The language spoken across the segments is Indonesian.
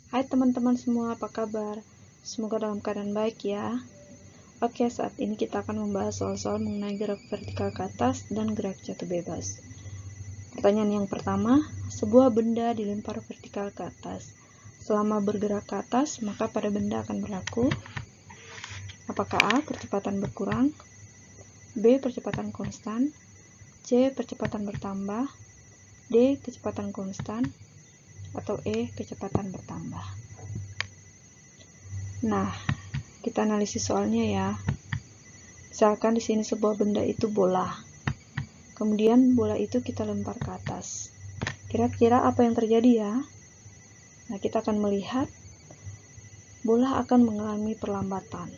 Hai teman-teman semua, apa kabar? Semoga dalam keadaan baik ya. Oke, saat ini kita akan membahas soal-soal mengenai gerak vertikal ke atas dan gerak jatuh bebas. Pertanyaan yang pertama, sebuah benda dilempar vertikal ke atas. Selama bergerak ke atas, maka pada benda akan berlaku apakah A. Percepatan berkurang, B. Percepatan konstan, C. Percepatan bertambah, D. Kecepatan konstan, atau E. Kecepatan bertambah. Nah, kita analisis soalnya ya. Misalkan di sini sebuah benda itu bola. Kemudian bola itu kita lempar ke atas. Kira-kira apa yang terjadi ya? Nah, kita akan melihat bola akan mengalami perlambatan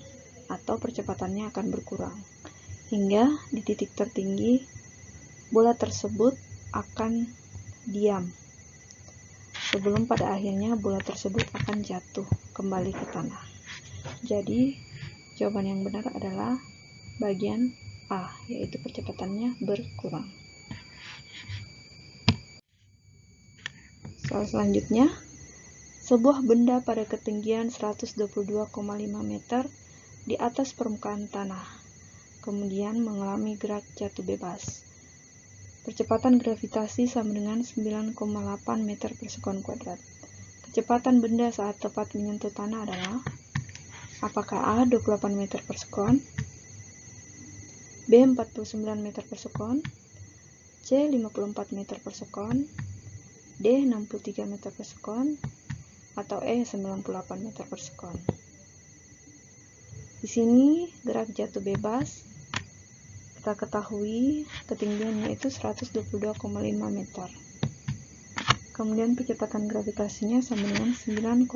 atau percepatannya akan berkurang. Hingga di titik tertinggi bola tersebut akan diam. Sebelum pada akhirnya bola tersebut akan jatuh kembali ke tanah. Jadi, jawaban yang benar adalah bagian A, yaitu percepatannya berkurang. Soal selanjutnya, sebuah benda pada ketinggian 122,5 meter di atas permukaan tanah, kemudian mengalami gerak jatuh bebas. Percepatan gravitasi sama dengan 9,8 meter per sekon kuadrat. Kecepatan benda saat tepat menyentuh tanah adalah apakah A. 28 meter per sekon, B. 49 meter per sekon, C. 54 meter per sekon, D. 63 meter per sekon, atau E. 98 meter per sekon. Di sini gerak jatuh bebas kita ketahui ketinggiannya itu 122,5 meter. Kemudian kecepatan gravitasinya sama dengan 9,8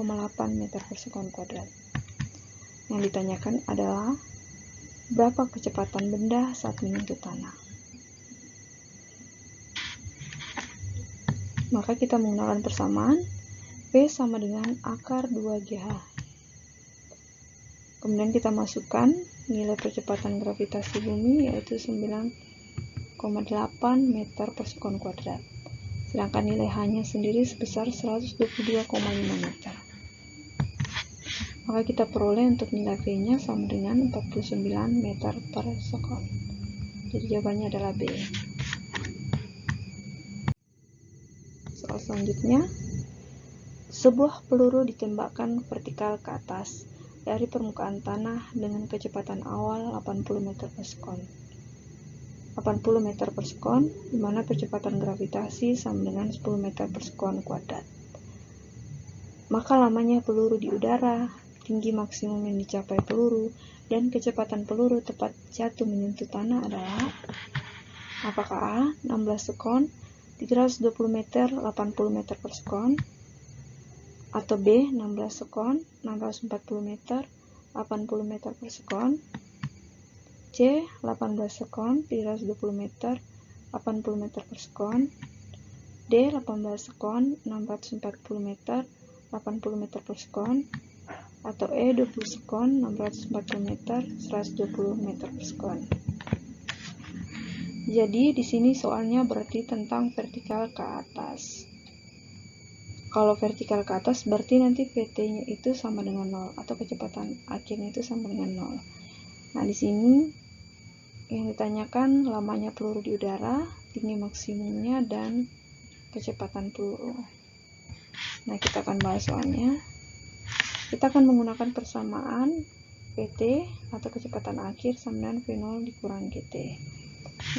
meter per sekon kuadrat. Yang ditanyakan adalah berapa kecepatan benda saat menyentuh tanah. Maka kita menggunakan persamaan P sama dengan akar 2GH. Kemudian kita masukkan nilai percepatan gravitasi bumi yaitu 9,8 meter per sekon kuadrat. Sedangkan nilai H-nya sendiri sebesar 122,5 meter. Maka kita peroleh untuk nilai V-nya sama dengan 49 meter per sekon. Jadi jawabannya adalah B. Soal selanjutnya, sebuah peluru ditembakkan vertikal ke atas dari permukaan tanah dengan kecepatan awal 80 meter per sekon. 80 meter per sekon, di mana percepatan gravitasi sama dengan 10 meter per sekon kuadrat. Maka lamanya peluru di udara, tinggi maksimum yang dicapai peluru, dan kecepatan peluru tepat jatuh menyentuh tanah adalah apakah A. 16 sekon, 320 meter, 80 meter per sekon, atau B. 16 sekon, 640 meter, 80 meter per sekon, C. 18 sekon, 320 meter, 80 meter per sekon, D. 18 sekon, 640 meter, 80 meter per sekon, atau E. 20 sekon, 640 meter, 120 meter per sekon. Jadi di sini soalnya berarti tentang vertikal ke atas. Kalau vertikal ke atas berarti nanti VT-nya itu sama dengan 0 atau kecepatan akhirnya itu sama dengan 0. Nah, di sini yang ditanyakan lamanya peluru di udara, tinggi maksimumnya, dan kecepatan peluru. Nah, kita akan bahas soalnya. Kita akan menggunakan persamaan VT atau kecepatan akhir sama dengan V0 dikurang GT.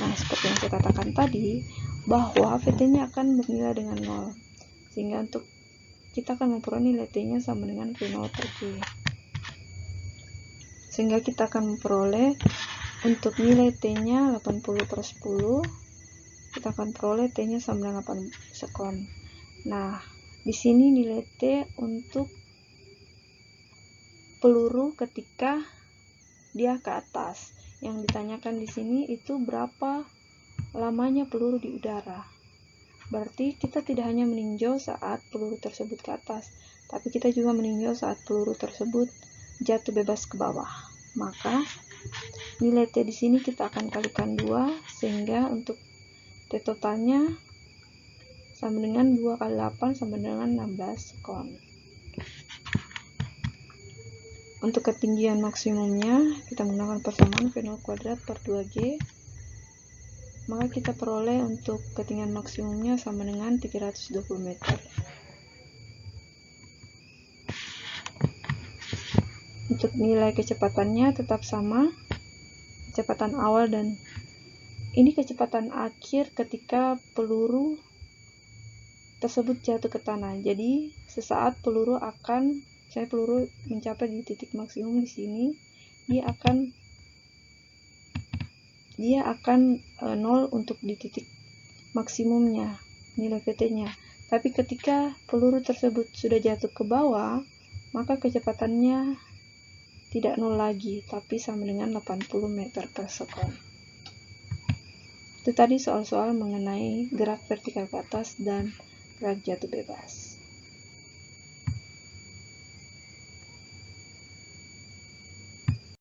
Nah, seperti yang saya katakan tadi, bahwa VT-nya akan bernilai dengan 0. Sehingga untuk kita akan memperoleh nilai T-nya sama dengan V0 per G. Sehingga kita akan memperoleh untuk nilai T-nya 80 per 10, kita akan peroleh T-nya sama dengan 8 sekon. Nah, di sini nilai T untuk peluru ketika dia ke atas. Yang ditanyakan di sini itu berapa lamanya peluru di udara. Berarti kita tidak hanya meninjau saat peluru tersebut ke atas, tapi kita juga meninjau saat peluru tersebut jatuh bebas ke bawah. Maka nilai T di sini kita akan kalikan 2 sehingga untuk T totalnya sama dengan 2 kali 8 sama dengan 16 sekon. Untuk ketinggian maksimumnya, kita menggunakan persamaan V0 kuadrat per 2G, maka kita peroleh untuk ketinggian maksimumnya sama dengan 320 meter. Untuk nilai kecepatannya tetap sama, kecepatan awal dan ini kecepatan akhir ketika peluru tersebut jatuh ke tanah. Jadi sesaat peluru mencapai di titik maksimum di sini, dia akan 0 untuk di titik maksimumnya nilai VT-nya. Tapi ketika peluru tersebut sudah jatuh ke bawah, maka kecepatannya tidak 0 lagi, tapi sama dengan 80 meter per sekon. Itu tadi soal-soal mengenai gerak vertikal ke atas dan gerak jatuh bebas.